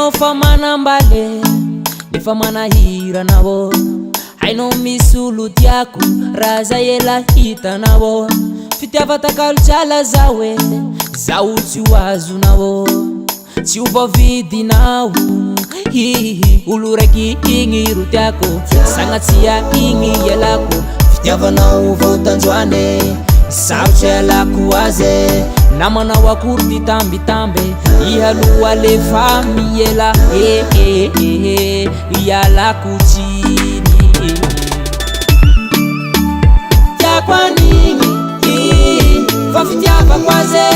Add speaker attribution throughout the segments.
Speaker 1: hainao fa manambale nefa manahira nao hainao misy olo tiako raha zay ela hitanao fitiavatakalotsala zao e zao tsy ho azonao tsy ho voavidinao olo raiky igny ro tiako sagnatsia igny ialako fitiavanao votanjoane sarotsy alako aze namanao akory ty tambitambe ihaloa le fa miela ialako tsiny tiako anigny fa fitiavako aze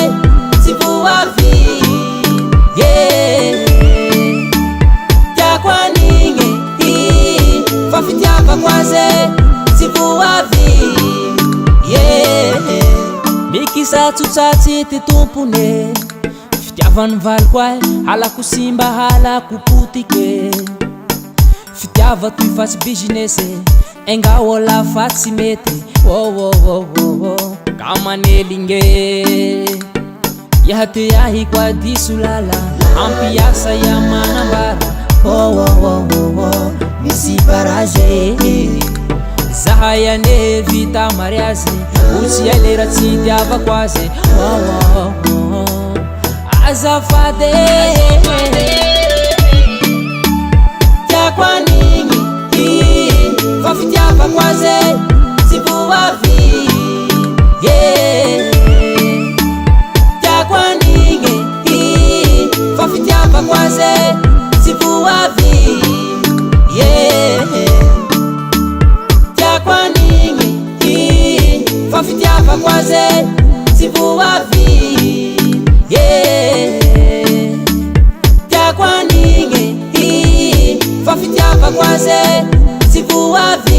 Speaker 1: tsy voavy tiako anigny fa fitiavako aze tsy voavy mikisa tsotsatsy ty tompone fitiavany valiko ahy halako simba halako potike fitiava toy fa tsy business engao ala fa tsy mety ka manelinge iha ty ahiko adiso lala ampiasa ya manambara misy barage zahay ane vita mariazy otsy ay lera tsy tiavako azy azafady tiako anigny fa fitiavako azy tsy voavy tiako anigny fa fitiavako azy tsy voavy tiako anigny fa fitiavako azy tsy voavy tiako anigny fa fitiavako azy tsy voavy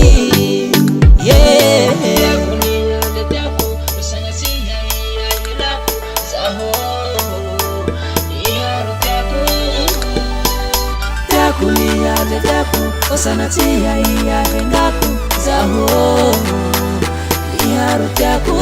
Speaker 1: osanatia iarengako zaho iharo tiako